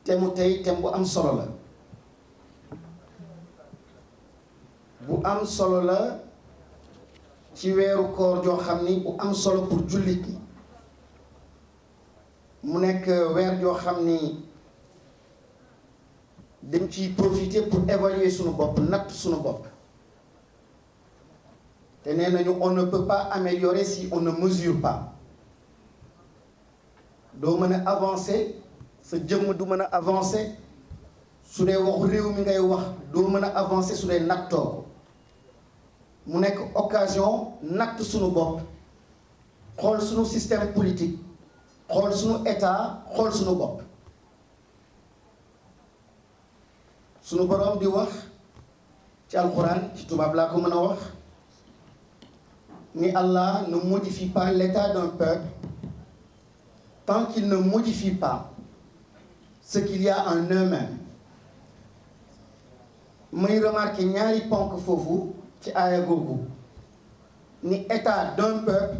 thème tey thème bu am solo la ci weeru koor joo xam ni bu am solo pour jullit yi mu nekk weer joo xam ni dañ ciy profiter pour évaluer sunu bopp natt sunu bopp te nee nañu on ne peut pas améliorer si on ne mesure pas doo mën a avancer sa jëmm du mën a avancer su dee waxu réew mi ngay wax doo mën a avancer su dee nattoo ko mu nekk occasion natt sunu bopp xool sunu système politique xool sunu état xool sunu bopp sunu boroom di wax ci alxuraan ci tubaab laa ko mën a wax ni Allah ne modifie pas l'état d'un peuple tant qu'il ne modifie pas ce qu'il y a en eux-mêmes. may remarqué ñaari ponk foofu ci aaya googu ni état d'un peuple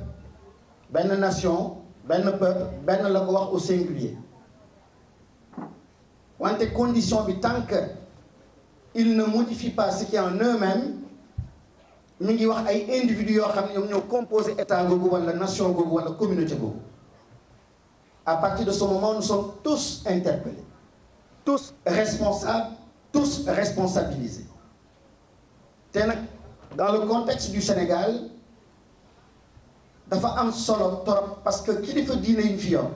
benn nation benn peuple benn la ko wax au singulier wante condition bi tant que il ne modifie pas ce qui est en eux-mêmes mi ngi wax ay individus yoo xam ne ñoom ñoo composé état googu wala nation googu wala communauté googu à partir de ce moment nous sommes tous interpellés tous responsables tous responsabilisés te nag dans le contexte du Sénégal dafa am solo torop parce que kilifa diine yi fi yor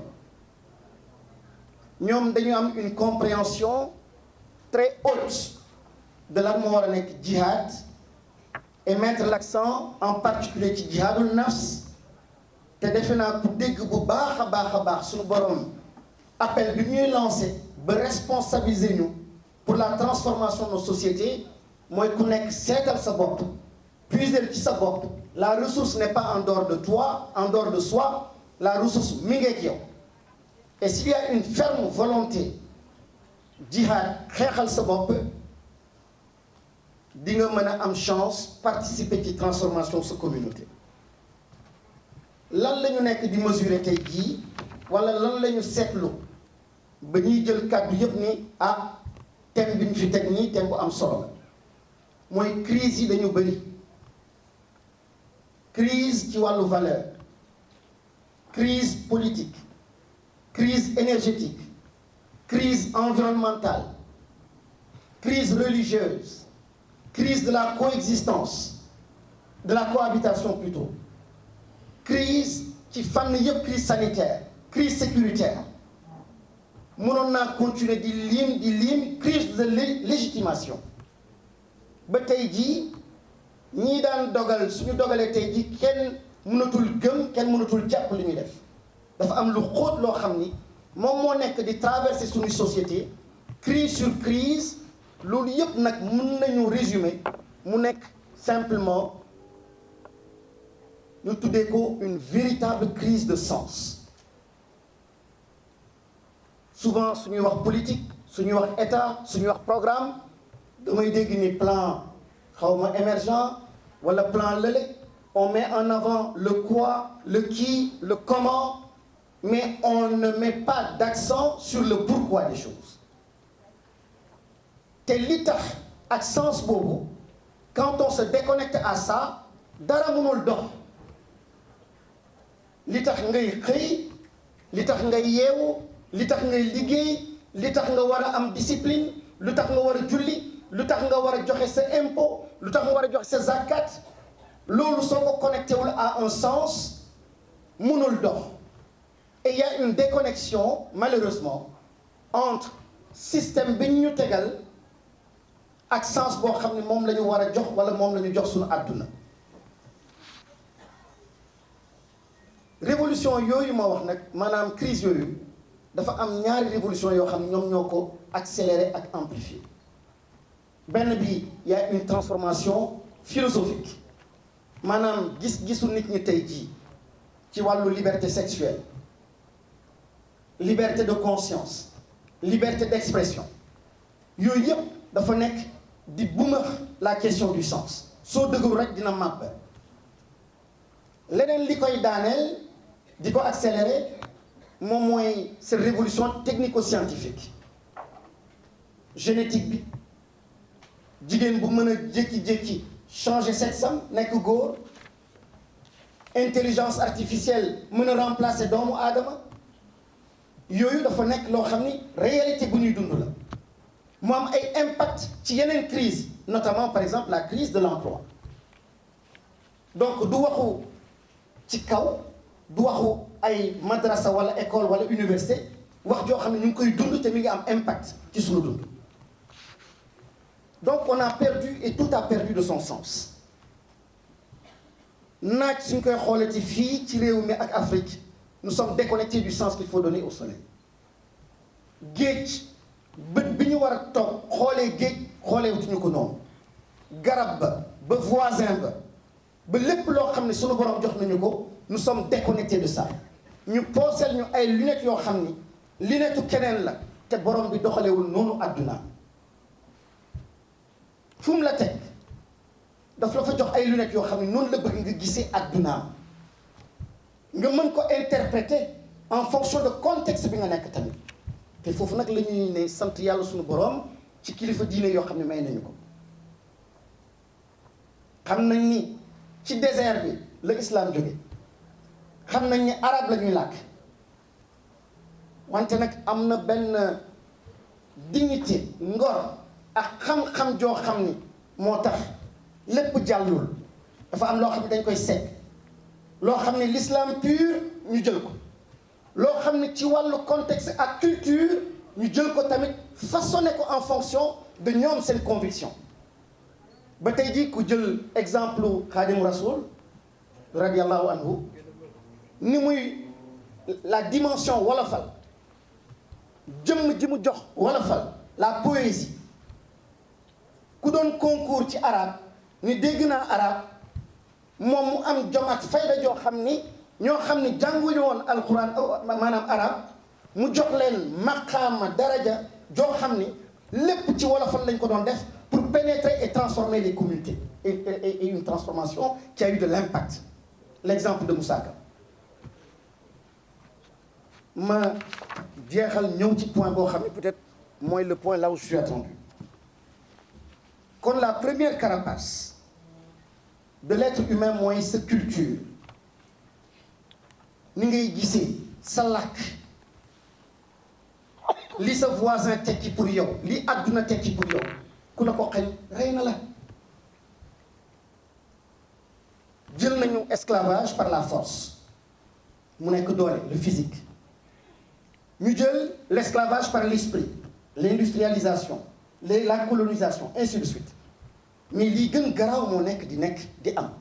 ñoom dañu am une compréhension très haute de lan moo war a nekk jihad et mettre l'accent en particulier ci jihadul nafs te defe naa ku dégg bu baax a baax suñu borom appel bi ñuy lancé ba responsabiliser ñu pour la transformation de nos sociétés mooy ku nekk seetal sa bopp puiser ci sa bopp la ressource n'est pas en dehors de toi en dehors de soi la ressource mi ngi ak yow et s'il y a une ferme volonté jihad xeexal sa bopp di nga mën a am chance participer ci transformation sa communauté lan la ñu nekk di mesurer tey jii wala lan la ñu seetlu ba ñuy jël kàddu yëpp ni thème bi ñu fi teg nii thème bu am solo la mooy crise yi dañu bëri crise ci wàllu valeur crise politique crise énergétique crise environnementale crise religieuse crise de la coexistence de la cohabitation plutôt crise ci fànn yëpp crise sanitaire crise sécuritaire mënoon naa continuer di lim crise de légitimation ba tey jii ñii daan dogal suñu dogalee tey jii kenn mënatul gëm kenn mënatul jàpp li ñuy def dafa am lu xóot loo xam ni moom moo nekk di traverser suñu société crise sur crise loolu yëpp nag mën nañu résumer mu nekk simplement ñu tuddee ko une véritable crise de sens souvent suñuy wax politique suñuy wax état suñuy wax programme damay dégg ni plan xawma émergent wala plan lële on met en avant le quoi le qui le comment mais on ne met pas d'accent sur le pourquoi des choses te li tax ak sens boobu quand on se déconnecte à ça dara mënul dox li tax ngay xëy li tax ngay yeewu li tax ngay liggéey li tax nga war a am discipline lu tax nga war a julli lu tax nga war a joxe sa impôt lu tax nga war a joxe sa zakat loolu soo ko connecté wul à un sens mënul dox et il y a une déconnexion malheureusement entre système bi ñu tegal ak sens boo xam ne moom la ñu war a jox wala moom la ñu jox suñu àdduna révolution yooyu ma wax nag maanaam crise yooyu dafa am ñaari révolution yoo xam ne ñoom ñoo ko accéléré ak amplifié benn bi y a une transformation philosophique maanaam gis-gisu nit ñi tey jii ci wàllu liberté sexuelle liberté de conscience liberté d'expression yooyu yëpp dafa nekk di bumax la question du sens soo dëggul rek dina màbb leneen li koy daaneel di ko accélérer moom mooy cette révolution technico-scientifique génétique bi jigéen bu mën a jékki-jékki changer sexe am nekk góor intelligence artificielle mën a remplacer doomu aadama yooyu dafa nekk loo xam ni réalité bu ñuy dund la mu am ay impact ci yeneen crise notamment par exemple la crise de l'emploi donc du waxu ci kaw du waxu ay madrasa wala école wala université wax joo xam ne ñu ngi koy dund te mi ngi am impact ci suñu dund donc on a perdu et tout a perdu de son sens naaj suñ koy xoolee ci fii ci réew mi ak Afrique nous sommes déconnectés du sens qu'il faut donner au soleil géej bët bi ñu war a toog xoolee géej xoolee wutuñu ko noonu garab ba voisin ba lépp loo xam ne suñu borom jox nañu ko nous sommes déconnectés de ça ñu pooseel ñu ay lunettes yoo xam ni lunettu keneen la te borom bi doxalewul noonu àdduna fu mu la teg daf la fa jox ay lunettes yoo xam ne noonu la bëgg nga gisee àddunaam nga mën ko interpréter en fonction de contexte bi nga nekk tamit te foofu nag la ñuy ne sant yàlla suñu borom ci kilifa diine yoo xam ne may nañu ko xam nañ ni ci désert bi la islam jóge xam nañ ni arabe la ñuy làkk wante nag am na benn dignité ngor ak xam-xam joo xam ni moo tax lépp jàllul dafa am loo xam ne dañ koy seet loo xam ne l'islam pur ñu jël ko loo xam ne ci wàllu contexte ak culture ñu jël ko tamit façonné ko en fonction de ñoom seen conviction ba tey jii ku jël exemple Xaadimu Rasul radiallahu anhu ni muy la dimension wolofal jëmm ji mu jox wolofal la poésie ku doon concours ci arabe ni dégg naa arabe moom mu am jom ak fayda joo xam ni ñoo xam ni jànguñu woon alquran maanaam arabe mu jox leen maqaama daraja joo xam ni lépp ci wolofal lañ ko doon def pour pénétrer et transformer les communautés et une transformation qui a eu de l'impact l'exemple de Moussa Ka ma jeexal ñëw ci point boo xam ne peut-être mooy le point là où je suis attendu kon la première carapace de l'être humain mooy sa culture ni ngay gisee sa làkk li sa voisin tekki pour yow li àdduna tekki pour yow ku la ko xañ rey na la jël nañu esclavage par la force mu nekk doole le physique ñu jël l'esclavage par l'esprit l'industrialisation la colonisation ainsi de suite mais lii gën garaaw moo nekk di am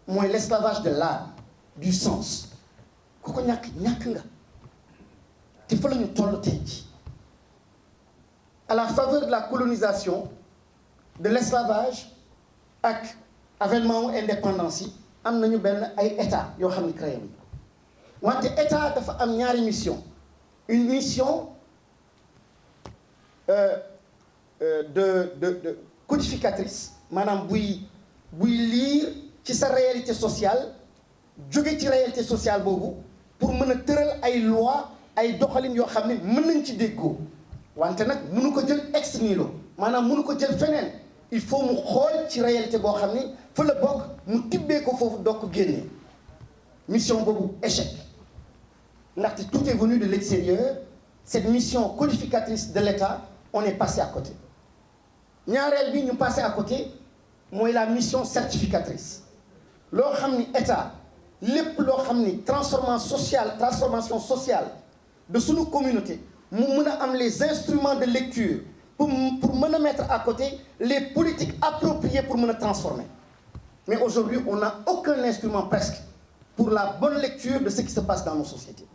mooy l'esclavage de l'âme du sens ku ko ñàkk nga te fa la ñu toll tey ji à la faveur de la colonisation de l'esclavage ak avènement wu indépendance yi am nañu benn ay état yoo xam ne créé nañu wante état dafa am ñaari mission une mission de codificatrice maanaam buy lire ci sa réalité sociale jóge ci réalité sociale boobu pour mën a tëral ay loi ay doxalin yoo xam ne mën nañ ci déggoo wante nag mënu ko jël ex nihilo maanaam mënu ko jël feneen il faut mu xool ci réalité boo xam ni fa la bokk mu tibbee ko foofu doog ko génnee mission boobu échec ndaxte tout est venu de l'extérieur cette mission codificatrice de l'État on est passé à côté ñaareel bi ñu passé à côté mooy la mission certificatrice loo xam ni État lépp loo xam ni transformation sociale de sunu communauté mu mën a am les instruments de lecture pour mën a mettre à côté les politiques appropriées pour mën a transformer mais aujourd'hui on n'a aucun instrument presque pour la bonne lecture de ce qui se passe dans nos sociétés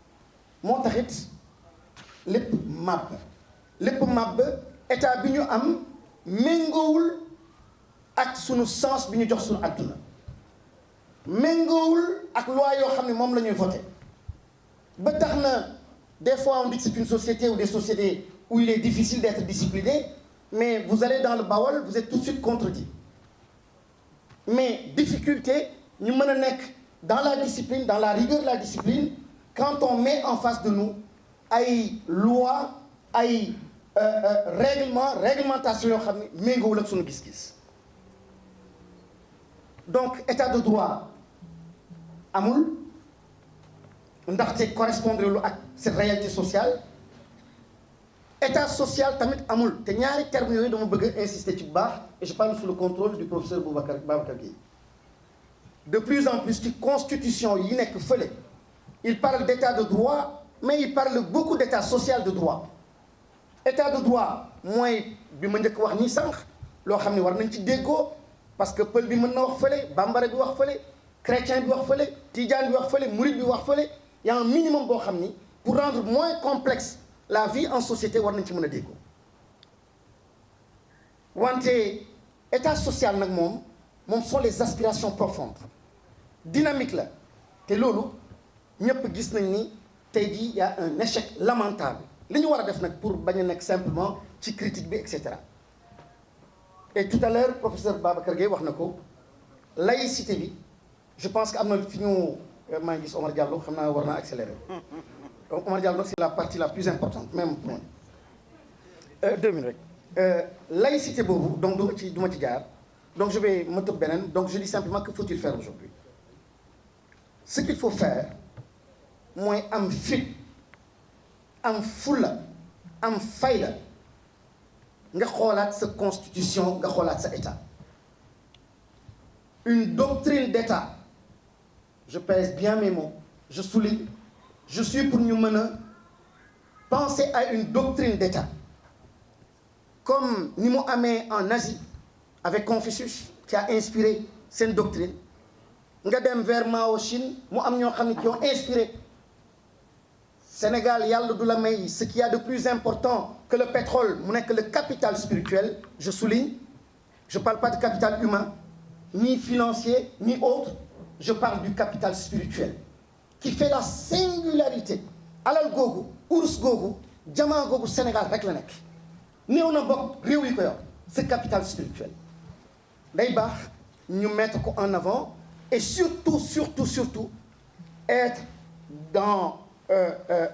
moo taxit lépp màbb état bi ñu am méngoowul ak sunu sens bi ñu jox sunu adduna méngoowul ak loi yoo xam ne moom la ñuy voté ba tax na des fois on dit que c'est une société ou des sociétés où il est difficile d'être discipliné mais vous allez dans le Bawol vous êtes tout de suite contredit mais difficulté ñu mën a nekk dans la discipline dans la rigueur de la discipline quand on met en face de nous ay loi ay réglementation yoo xam ne méngoowul ak suñu gis-gis donc état de droit amul ndaxte correspondre lu ak cette réalité sociale état social tamit amul te ñaari termes yooyu dama bëgg a insister ci bu baax et je parle sous le contrôle du professeur Babacar Gueye de plus en plus ci constitution yi nekk fële il parle d'état de droit mais il parle beaucoup d'état social de droit état de droit mooy bi ma njëkk wax nii sànq loo xam ne war nañ ci déggoo parce que pël bi mën na wax fële bambara bi wax fële chrétien bi wax fële tijaan bi wax fële mouride bi wax fële y a un minimum boo xam ni pour rendre moins complexe la vie en société war nañ ci mën a déggoo wante état social nag moom sont les aspirations profondes dynamique la te loolu ñëpp gis nañ ni tey jii y a un échec lamentable li ñu war a def nag pour bañ a nekk simplement ci critique bi et cetera et tout à l'heure professeur Babacar Gueye wax na ko laïcité bi je pense que am na fi ñu maa ngi gis Omar Diallo xam naa war naa accélérer donc Omar Diallo c'est la partie la plus importante même pour moi 2 minutes rek laïcité boobu donc du ma ci jaar donc je vais ma tëb beneen donc je dis simplement que faut-il faire aujourd'hui ce qu'il faut faire mooy am fit am fulla am fayda nga xoolaat sa constitution nga xoolaat sa état une doctrine d'état je pèse bien mes mots je souligne je suis pour ñu mën a penser à une doctrine d'état comme ni mu amee en Asie avec Confucius qui a inspiré seen doctrine nga dem vers Mao Chine mu am ñoo xam ne qui ont inspiré Sénégal yàlla du la may ce qu'il y a de plus important que le pétrole mu nekk le capital spirituel je souligne je parle pas de capital humain ni financier ni autre je parle du capital spirituel qui fait la singularité alal googu urus googu jamaa googu Sénégal rek la nekk néew na bokk réew yi ko yor ce capital spirituel day baax ñu mettre ko en avant et surtout être dans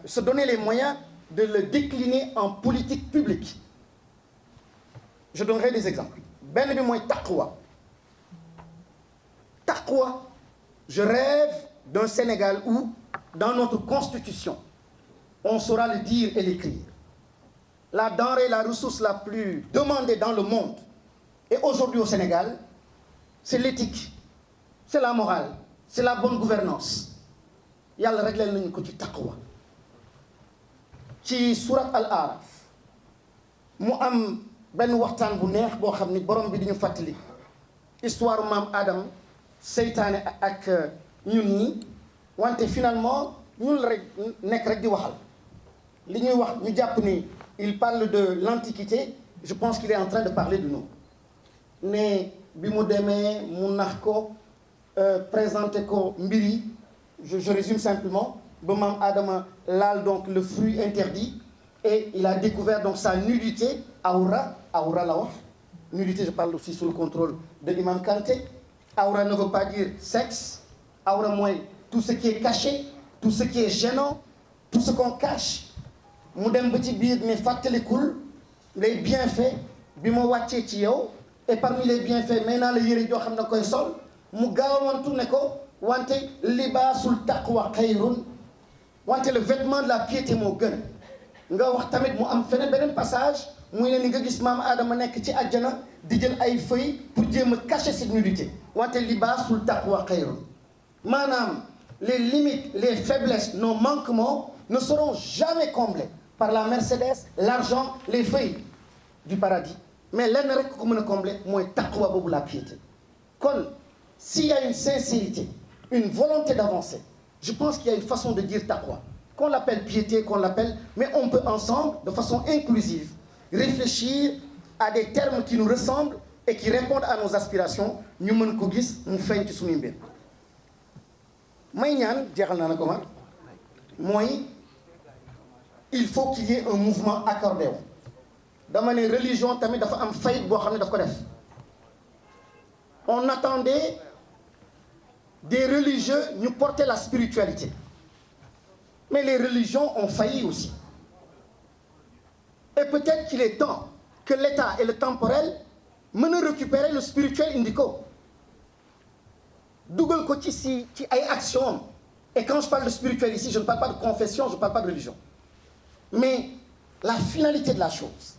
se donner les moyens de le décliner en politique publique je donnerai des exemples benn bi mooy taqwa je rêve d'un Sénégal où dans notre constitution on saura le dire et l'écrire la denrée la ressource la plus demandée dans le monde et aujourd'hui au Sénégal c'est l'éthique c'est la morale c'est la bonne gouvernance yàlla réglé nañu ko ci taqwa ci surat al araf mu am benn waxtaan bu neex boo xam ni borom bi di ñu fàttali histoire maam Adam seytaane ak ñun ñi wante finalement ñun la rek nekk rek di waxal li ñuy wax ñu jàpp ni il parle de l'antiquité je pense qu'il est en train de parler de nous ne bi mu demee mu nax ko présenter ko mbir yi je résume simplement ba maam Adama laal donc le fruit interdit et il a découvert donc sa nudité awra la wax nudité je parle aussi sous le contrôle de l'imam Kanté awra ne veut pas dire sexe awra mooy tout ce qui est caché tout ce qui est gênant tout ce qu'on cache mu dem ba ci biir ne fàttalikul les bienfaits bi ma wàccee ci yow et parmi les bienfaits may naa la yëre joo xam ne koy sol mu gaawantu ne ko wante libaasul taqwa xayrun wante le vêtement de la piété moo gën nga wax tamit mu am feneen beneen passage muy ne ni nga gis maam Adama nekk ci àjjana di jël ay feuilles pour jéem a cacher cette nudité wante libaasul taqwa xayrun maanaam les limites les faiblesses nos manquements ne seront jamais comblés par la Mercedes l'argent les feuilles du paradis mais lenn rek ko mën a combler mooy taqwa boobu la piété kon s'il y a une sincérité une volonté d'avancer je pense qu'il y a une façon de dire taqwa qu'on l'appelle piété qu'on l'appelle mais on peut ensemble de façon inclusive réfléchir à des termes qui nous ressemblent et qui répondent à nos aspirations ñu mën ko gis mu feeñ ci suñuy mbir may ñaan jeexal naa na Omar mooy il faut qu'il y ait un mouvement accordé dama ne religion tamit dafa am faillite boo xam ne daf ko def on attendait des religieux ñu porter la spiritualité mais les religions ont failli aussi Et peut-être qu'il est temps que l'État et le temporel mën a récupérer le spirituel indi ko dugal ko ci ay actions. Et quand je parle de spirituel ici, je ne parle pas de confession, je ne parle pas de religion. Mais la finalité de la chose.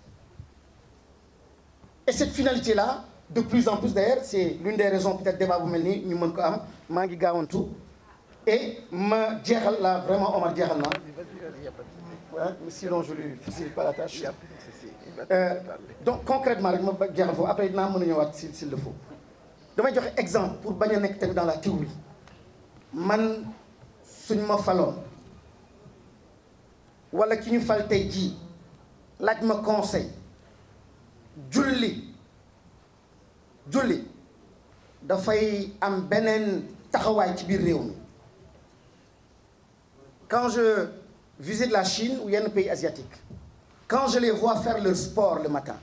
Et cette finalité-là, de plus en plus d'ailleurs, c'est l'une des raisons peut-être débat bu mel nii ñu mën ko am maa ngi gaawantu et ma jeexal la vraiment Omar jeexal naa. Sinon je lui facilite pas la tâche. Donc concrètement rek ma jeexal foofu après dinaa mën a ñëwaat s'il le faut. damay joxe exemple pour bañ a nekk tamit dans la théorie man suñ ma faloon wala ki ñu fal tey jii laaj ma conseil julli dafay am beneen taxawaay ci biir réew mi. Quand je visite la Chine ou yenn pays asiatiques quand je les vois faire leur sport le matin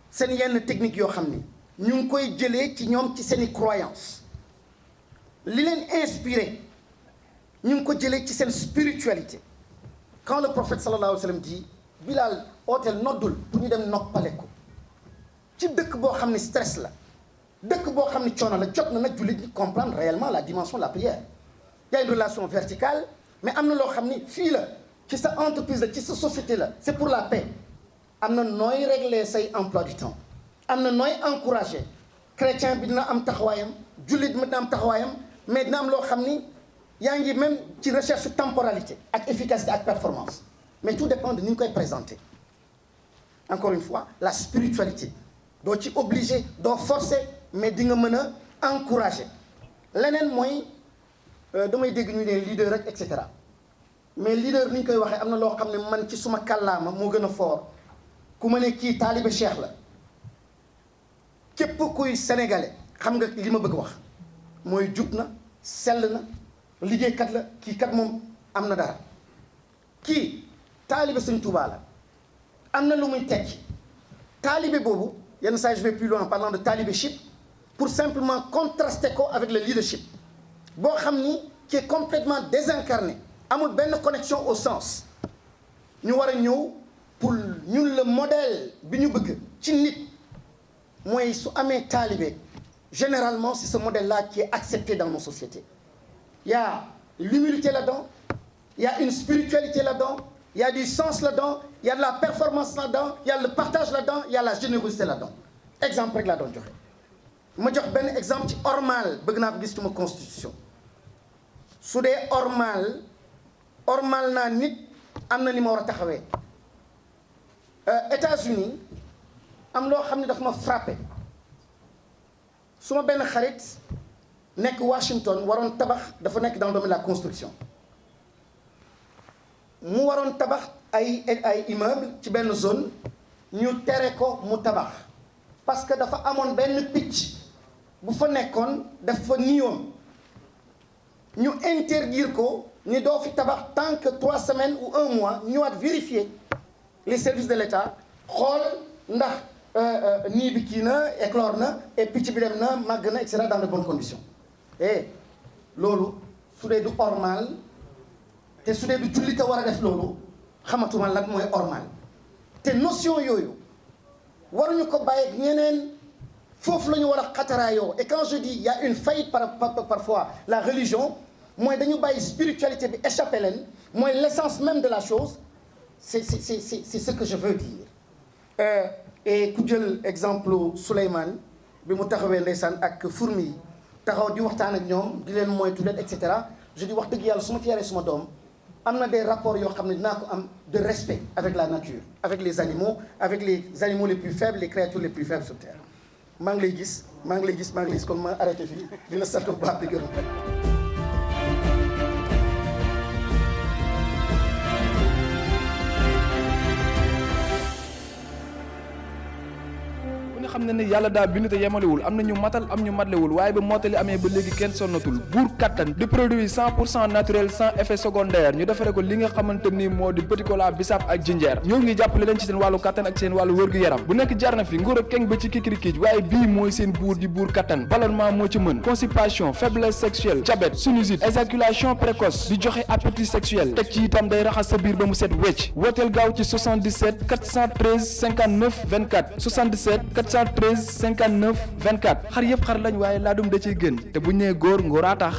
seen yenn technique yoo xam ni ñu ngi koy jëlee ci ñoom ci seeni croyance li leen inspiré ñu ngi ko jëlee ci seen spiritualité. Quand le prophète sallallahu alayhi wa sallam dit Bilal hôtel noddul pour ñu dem noppale ko ci dëkk boo xam ni stress la dëkk boo xam ni coono la jot na nag jullit ñi comprendre réellement la dimension de la prière. Il y a une relation verticale mais am na loo xam ni fii la ci sa entreprise la ci sa société la c'est pour la paix. am na nooy régler say emploi du temps am na nooy encourager chrétien bi dina am taxawaayam jullit bi dina am taxawaayam mais dina am loo xam ni yaa ngi même ci recherche temporalité ak efficacité ak performance mais tout dépend de ni ñu koy présenter. Encore une fois la spiritualité doo ci obligé doo forcer mais di nga mën a encourager. leneen mooy damay dégg ñu ne leader rek et cetera mais leader ni ñu koy waxee am na loo xam ne man ci suma kàllaama moo gën a fort ku ma ne kii taalibe cheikh la képp kuy sénégalais xam nga li ma bëgg wax mooy jub na sell na liggéeykat la kii kat moom am na dara. kii taalibe Sëñ Tuubaa la am na lu muy tekki taalibe boobu yenn saa je vais plus loin en parlant de talibeship pour simplement contraster ko avec le leadership boo xam ni qui est complètement désincarné amul benn connexion au sens ñu war a ñëw pour ñun le modèle bi ñu bëgg ci nit mooy su amee taalibe généralement c'est ce modèle-là qui est accepté dans nos sociétés. Il y a l'humilité là-dedans, il y a une spiritualité là-dedans, il y a du sens là-dedans, il y a de la performance là-dedans, il y a le partage là-dedans, il y a la générosité là-dedans. Exemple rek laa doon joxe ma jox benn exemple ci ormal bëgg naa ko gis ci ma constitution su dee ormal naa nit am na ni ma war a taxawee. États-Unis am loo xam ne daf ma frappé su ma benn xarit nekk Washington waroon tabax dafa nekk dans le domaine de la construction mu waroon tabax ay immeuble ci benn zone ñu tere ko mu tabax parce que dafa amoon benn picc bu fa nekkoon dafa niyoon ñu interdire ko ni doo fi tabax tant que 3 semaines ou 1 mois ñëwaat vérifier les services de l'État xool ndax nii bi kii na éclore na et picc bi dem na màgg na et cetera dans de bonnes conditions. Et loolu su dee du ormal te su dee du jullite war a def loolu xamatuma lan mooy ormal te notion yooyu waruñu ko bàyyi ak ñeneen foofu la ñu war a xataraayoo. Et quand je dis il y a une faillite parfois la religion mooy dañu bàyyi spiritualité bi échappé leen mooy l'essence même de la chose. C'est ce que je veux dire. Et ku jël exemple Souleymane bi mu taxawee ndeysaan ak fourmi yi taxaw di waxtaan ak ñoom di leen moytu leen et cetera je dis wax dëgg yàlla su ma ci yaree suma doom am na des rapports yoo xam ne dinaa ko am de respect avec la nature avec les animaux les plus faibles les créatures les plus faibles sur terre. maa ngi lay gis kon ma arrêté fii dina sant bu baax di gërëm. xam ne ne yàlla daa bind te yemalewul am na ñu matal am ñu matlewul waaye ba mottali amee ba léegi kenn sonnatul buur kattan di produit 100% naturel sans effet secondaire ñu defare ko li nga xamante ni moo di petit cola bisaab ak jinjeer ñoo ngi jàppale leen ci seen wàllu kattan ak seen wàllu wërgu-yaram bu nekk jarna fi nguur ak keng ba ci kikirikiij waaye bii mooy seen buur di buur kattan ballonnement moo ci mën constipation faiblesse sexuelle diabète sinusite éjaculation précoce di joxe appétit sexuel teg ci itam day raxas sa biir ba mu set wecc wooteel gaaw ci 77 413 59 24 77 413 59 24 xar yëpp xar lañ waaye laadum da ciy gën te bu ñu nee góor ngóoraa tax